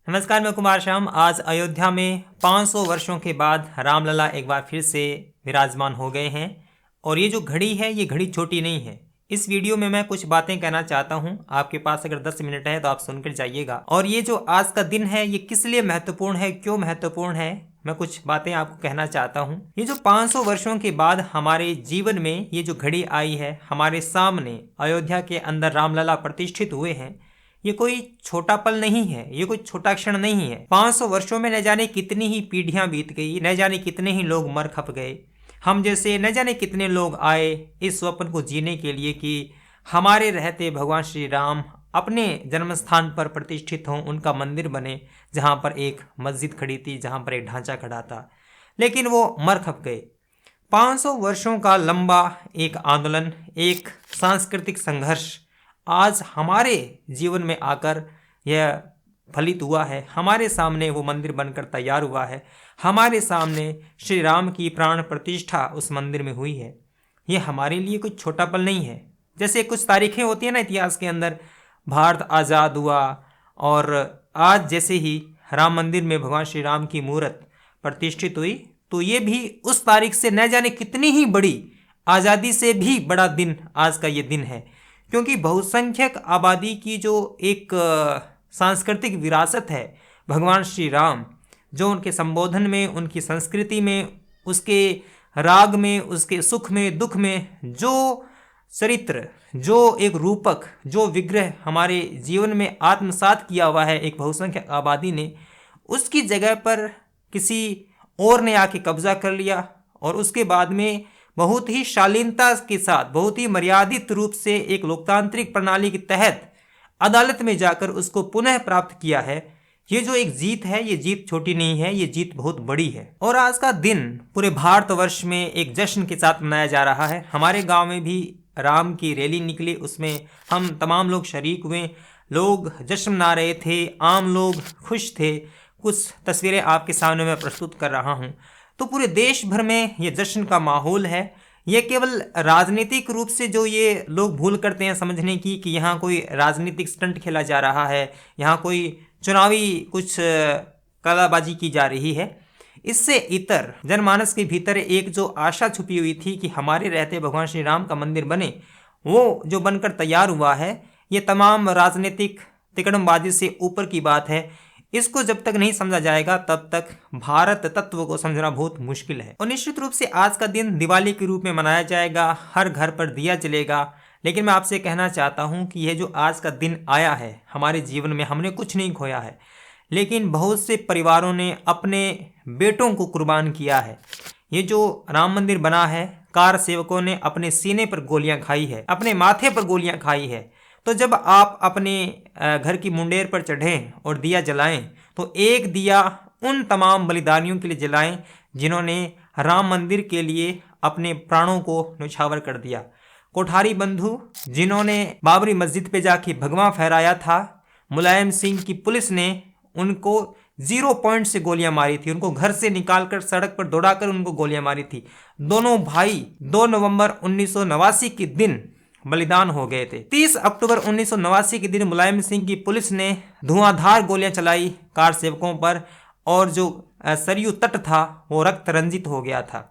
नमस्कार, मैं कुमार श्याम। आज अयोध्या में 500 वर्षों के बाद रामलला एक बार फिर से विराजमान हो गए हैं। और ये जो घड़ी है, ये घड़ी छोटी नहीं है। इस वीडियो में मैं कुछ बातें कहना चाहता हूँ। आपके पास अगर 10 मिनट है तो आप सुनकर जाइएगा। और ये जो आज का दिन है, ये किस लिए महत्वपूर्ण है, क्यों महत्वपूर्ण है, मैं कुछ बातें आपको कहना चाहता हूँ। ये जो 500 वर्षों के बाद हमारे जीवन में ये जो घड़ी आई है, हमारे सामने अयोध्या के अंदर रामलला प्रतिष्ठित हुए हैं, ये कोई छोटा पल नहीं है, ये कोई छोटा क्षण नहीं है। 500 वर्षों में न जाने कितनी ही पीढ़ियां बीत गई, न जाने कितने ही लोग मर खप गए। हम जैसे न जाने कितने लोग आए इस स्वप्न को जीने के लिए कि हमारे रहते भगवान श्री राम अपने जन्म स्थान पर प्रतिष्ठित हों, उनका मंदिर बने, जहाँ पर एक मस्जिद खड़ी थी, जहाँ पर एक ढांचा खड़ा था, लेकिन वो मर खप गए। 500 वर्षों का लंबा एक आंदोलन, एक सांस्कृतिक संघर्ष आज हमारे जीवन में आकर यह फलित हुआ है। हमारे सामने वो मंदिर बनकर तैयार हुआ है। हमारे सामने श्री राम की प्राण प्रतिष्ठा उस मंदिर में हुई है। ये हमारे लिए कुछ छोटा पल नहीं है। जैसे कुछ तारीखें होती हैं ना इतिहास के अंदर, भारत आज़ाद हुआ, और आज जैसे ही राम मंदिर में भगवान श्री राम की मूर्त प्रतिष्ठित हुई, तो ये भी उस तारीख से न जाने कितनी ही बड़ी आज़ादी से भी बड़ा दिन आज का ये दिन है। क्योंकि बहुसंख्यक आबादी की जो एक सांस्कृतिक विरासत है, भगवान श्री राम जो उनके संबोधन में, उनकी संस्कृति में, उसके राग में, उसके सुख में, दुख में जो चरित्र, जो एक रूपक, जो विग्रह हमारे जीवन में आत्मसात किया हुआ है एक बहुसंख्यक आबादी ने, उसकी जगह पर किसी और ने आके कब्जा कर लिया और उसके बाद में बहुत ही शालीनता के साथ, बहुत ही मर्यादित रूप से एक लोकतांत्रिक प्रणाली के तहत अदालत में जाकर उसको पुनः प्राप्त किया है। ये जो एक जीत है, ये जीत छोटी नहीं है, ये जीत बहुत बड़ी है। और आज का दिन पूरे भारतवर्ष में एक जश्न के साथ मनाया जा रहा है। हमारे गांव में भी राम की रैली निकली, उसमें हम तमाम लोग शरीक हुए, लोग जश्न मना रहे थे, आम लोग खुश थे। कुछ तस्वीरें आपके सामने मैं प्रस्तुत कर रहा हूँ। तो पूरे देश भर में ये जश्न का माहौल है। ये केवल राजनीतिक रूप से जो ये लोग भूल करते हैं समझने की कि यहाँ कोई राजनीतिक स्टंट खेला जा रहा है, यहाँ कोई चुनावी कुछ कलाबाजी की जा रही है, इससे इतर जनमानस के भीतर एक जो आशा छुपी हुई थी कि हमारे रहते भगवान श्री राम का मंदिर बने, वो जो बनकर तैयार हुआ है, ये तमाम राजनीतिक तिकड़मबाजी से ऊपर की बात है। इसको जब तक नहीं समझा जाएगा तब तक भारत तत्व को समझना बहुत मुश्किल है। और निश्चित रूप से आज का दिन दिवाली के रूप में मनाया जाएगा, हर घर पर दिया जलेगा। लेकिन मैं आपसे कहना चाहता हूं कि यह जो आज का दिन आया है हमारे जीवन में, हमने कुछ नहीं खोया है, लेकिन बहुत से परिवारों ने अपने बेटों को कुर्बान किया है। ये जो राम मंदिर बना है, कार सेवकों ने अपने सीने पर गोलियां खाई है, अपने माथे पर गोलियां खाई है। तो जब आप अपने घर की मुंडेर पर चढ़ें और दिया जलाएं, तो एक दिया उन तमाम बलिदानियों के लिए जलाएं जिन्होंने राम मंदिर के लिए अपने प्राणों को न्यौछावर कर दिया। कोठारी बंधु जिन्होंने बाबरी मस्जिद पे जाके भगवा फहराया था, मुलायम सिंह की पुलिस ने उनको 0 पॉइंट से गोलियां मारी थी, उनको घर से निकालकर सड़क पर दौड़ाकर उनको गोलियां मारी थी। दोनों भाई 2 नवंबर 1989 के दिन बलिदान हो गए थे। 30 अक्टूबर 1989 के दिन मुलायम सिंह की पुलिस ने धुआंधार गोलियां चलाई कार सेवकों पर, और जो सरयू तट था वो रक्त रंजित हो गया था।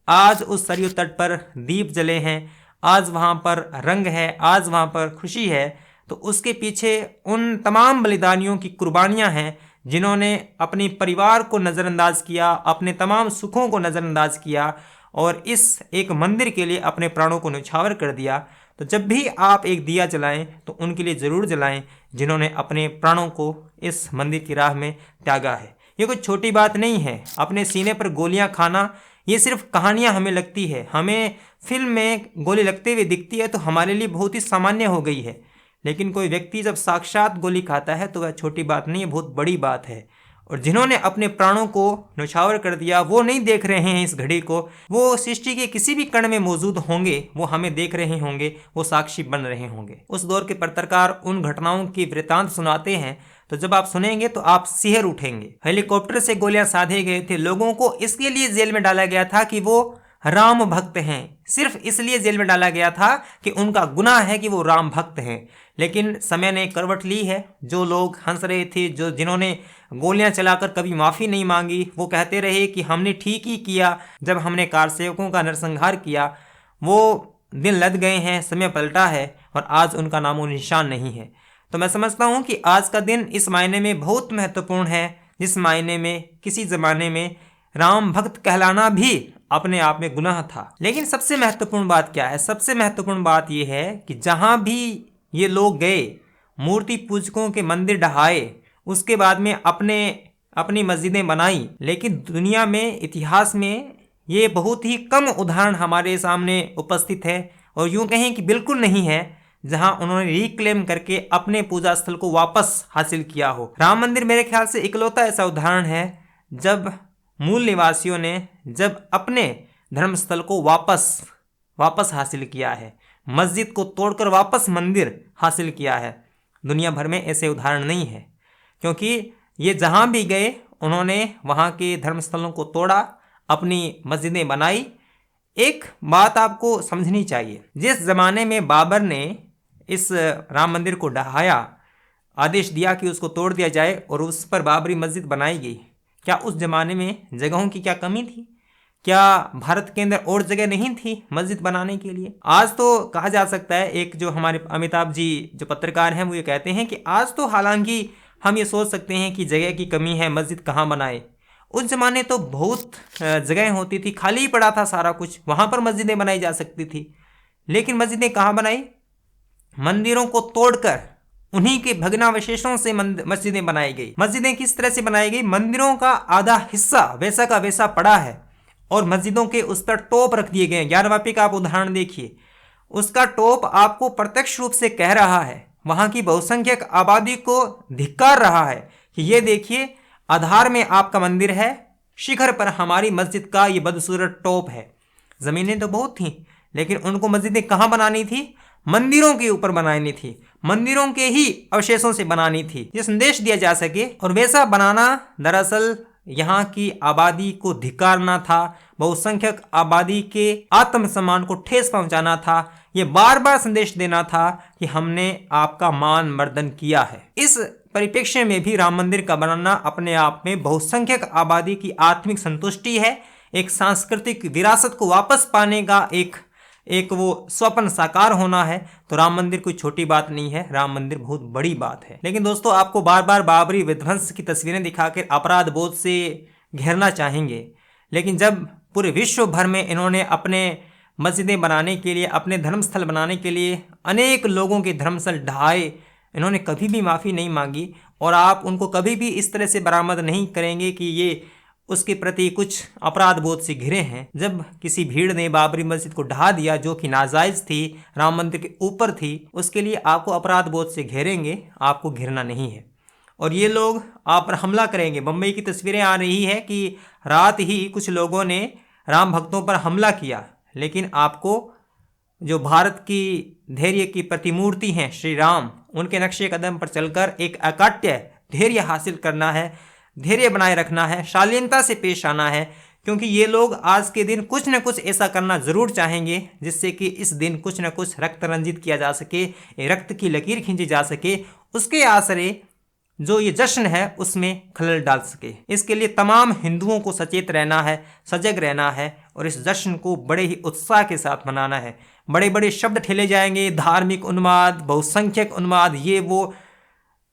आज उस सरयू तट पर दीप जले हैं, आज वहां पर रंग है, आज वहां पर खुशी है। तो उसके पीछे उन तमाम बलिदानियों की कुर्बानियां हैं जिन्होंने अपने परिवार को नज़रअंदाज किया, अपने तमाम सुखों को नज़रअंदाज किया और इस एक मंदिर के लिए अपने प्राणों को न्यौछावर कर दिया। तो जब भी आप एक दिया जलाएं तो उनके लिए ज़रूर जलाएं जिन्होंने अपने प्राणों को इस मंदिर की राह में त्यागा है। ये कोई छोटी बात नहीं है। अपने सीने पर गोलियां खाना, ये सिर्फ कहानियां हमें लगती है, हमें फिल्म में गोली लगते हुए दिखती है तो हमारे लिए बहुत ही सामान्य हो गई है। लेकिन कोई व्यक्ति जब साक्षात गोली खाता है तो वह छोटी बात नहीं है, बहुत बड़ी बात है। और जिन्होंने अपने प्राणों को न्यौछावर कर दिया, वो नहीं देख रहे हैं इस घड़ी को, वो सृष्टि के किसी भी कण में मौजूद होंगे, वो हमें देख रहे होंगे, वो साक्षी बन रहे होंगे। उस दौर के पत्रकार उन घटनाओं की वृतांत सुनाते हैं, तो जब आप सुनेंगे तो आप सिहर उठेंगे। हेलीकॉप्टर से गोलियां साधे गए थे, लोगों को इसके लिए जेल में डाला गया था कि वो राम भक्त हैं। सिर्फ इसलिए जेल में डाला गया था कि उनका गुनाह है कि वो राम भक्त हैं। लेकिन समय ने करवट ली है। जो लोग हंस रहे थे, जिन्होंने गोलियां चलाकर कभी माफ़ी नहीं मांगी, वो कहते रहे कि हमने ठीक ही किया जब हमने कारसेवकों का नरसंहार किया, वो दिन लद गए हैं, समय पलटा है और आज उनका नामो निशान नहीं है। तो मैं समझता हूँ कि आज का दिन इस मायने में बहुत महत्वपूर्ण है, जिस मायने में किसी ज़माने में राम भक्त कहलाना भी अपने आप में गुनाह था। लेकिन सबसे महत्वपूर्ण बात क्या है? सबसे महत्वपूर्ण बात यह है कि जहाँ भी ये लोग गए, मूर्ति पूजकों के मंदिर ढहाए, उसके बाद में अपनी मस्जिदें बनाई, लेकिन दुनिया में, इतिहास में ये बहुत ही कम उदाहरण हमारे सामने उपस्थित है, और यूँ कहें कि बिल्कुल नहीं है, जहां उन्होंने रिक्लेम करके अपने पूजा स्थल को वापस हासिल किया हो। राम मंदिर मेरे ख्याल से इकलौता ऐसा उदाहरण है जब मूल निवासियों ने जब अपने धर्मस्थल को वापस हासिल किया है, मस्जिद को तोड़कर वापस मंदिर हासिल किया है। दुनिया भर में ऐसे उदाहरण नहीं है, क्योंकि ये जहां भी गए उन्होंने वहां के धर्मस्थलों को तोड़ा, अपनी मस्जिदें बनाई। एक बात आपको समझनी चाहिए, जिस ज़माने में बाबर ने इस राम मंदिर को ढहाया, आदेश दिया कि उसको तोड़ दिया जाए और उस पर बाबरी मस्जिद बनाई गई, क्या उस ज़माने में जगहों की क्या कमी थी? क्या भारत के अंदर और जगह नहीं थी मस्जिद बनाने के लिए? आज तो कहा जा सकता है, एक जो हमारे अमिताभ जी जो पत्रकार हैं वो ये कहते हैं कि आज तो हालांकि हम ये सोच सकते हैं कि जगह की कमी है, मस्जिद कहाँ बनाए। उस ज़माने तो बहुत जगह होती थी, खाली ही पड़ा था सारा कुछ, वहाँ पर मस्जिदें बनाई जा सकती थी। लेकिन मस्जिदें कहाँ बनाई? मंदिरों को तोड़कर उन्हीं के भग्नावशेषों से मस्जिदें बनाई गई। मस्जिदें किस तरह से बनाई गई? मंदिरों का आधा हिस्सा वैसा का वैसा पड़ा है और मस्जिदों के उस पर टोप रख दिए गए हैं। ज्ञानवापी का आप उदाहरण देखिए, उसका टोप आपको प्रत्यक्ष रूप से कह रहा है, वहाँ की बहुसंख्यक आबादी को धिक्कार रहा है कि ये देखिए, आधार में आपका मंदिर है, शिखर पर हमारी मस्जिद का ये बदसूरत टोप है। ज़मीनें तो बहुत थीं, लेकिन उनको मस्जिदें कहाँ बनानी थी? मंदिरों के ऊपर बनानी थी, मंदिरों के ही अवशेषों से बनानी थी, ये संदेश दिया जा सके। और वैसा बनाना दरअसल यहाँ की आबादी को धिक्कारना था, बहुसंख्यक आबादी के आत्मसम्मान को ठेस पहुंचाना था, ये बार बार संदेश देना था कि हमने आपका मान मर्दन किया है। इस परिप्रेक्ष्य में भी राम मंदिर का बनाना अपने आप में बहुसंख्यक आबादी की आत्मिक संतुष्टि है, एक सांस्कृतिक विरासत को वापस पाने का एक वो स्वप्न साकार होना है। तो राम मंदिर कोई छोटी बात नहीं है, राम मंदिर बहुत बड़ी बात है। लेकिन दोस्तों, आपको बार बार बाबरी विध्वंस की तस्वीरें दिखाकर अपराध बोध से घेरना चाहेंगे, लेकिन जब पूरे विश्व भर में इन्होंने अपने मस्जिदें बनाने के लिए, अपने धर्मस्थल बनाने के लिए अनेक लोगों के धर्मस्थल ढहाए, इन्होंने कभी भी माफ़ी नहीं मांगी, और आप उनको कभी भी इस तरह से बरामद नहीं करेंगे कि ये उसके प्रति कुछ अपराध बोध से घिरे हैं। जब किसी भीड़ ने बाबरी मस्जिद को ढहा दिया जो कि नाजायज़ थी, राम मंदिर के ऊपर थी, उसके लिए आपको अपराध बोध से घेरेंगे, आपको घिरना नहीं है। और ये लोग आप पर हमला करेंगे। बम्बई की तस्वीरें आ रही है कि रात ही कुछ लोगों ने राम भक्तों पर हमला किया, लेकिन आपको जो भारत की धैर्य की प्रतिमूर्ति हैं श्री राम, उनके नक्शे कदम पर चलकर एक अकाट्य धैर्य हासिल करना है, धैर्य बनाए रखना है, शालीनता से पेश आना है, क्योंकि ये लोग आज के दिन कुछ न कुछ ऐसा करना ज़रूर चाहेंगे जिससे कि इस दिन कुछ न कुछ रक्त रंजित किया जा सके, रक्त की लकीर खींची जा सके, उसके आसरे जो ये जश्न है उसमें खलल डाल सके। इसके लिए तमाम हिंदुओं को सचेत रहना है, सजग रहना है, और इस जश्न को बड़े ही उत्साह के साथ मनाना है। बड़े बड़े शब्द ठेले जाएंगे, धार्मिक उन्माद, बहुसंख्यक उन्माद, ये वो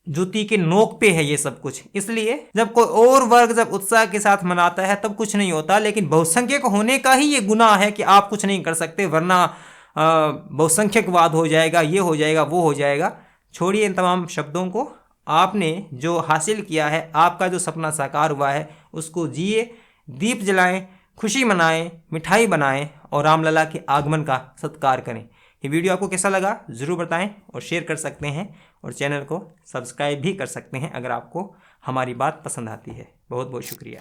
जूती के नोक पे है ये सब कुछ। इसलिए जब कोई और वर्ग जब उत्साह के साथ मनाता है तब कुछ नहीं होता, लेकिन बहुसंख्यक होने का ही ये गुनाह है कि आप कुछ नहीं कर सकते, वरना बहुसंख्यकवाद हो जाएगा, ये हो जाएगा, वो हो जाएगा। छोड़िए इन तमाम शब्दों को। आपने जो हासिल किया है, आपका जो सपना साकार हुआ है, उसको जिए, दीप जलाएं, खुशी मनाएं, मिठाई बनाएं और रामलला के आगमन का सत्कार करें। ये वीडियो आपको कैसा लगा ज़रूर बताएं, और शेयर कर सकते हैं, और चैनल को सब्सक्राइब भी कर सकते हैं अगर आपको हमारी बात पसंद आती है। बहुत बहुत शुक्रिया।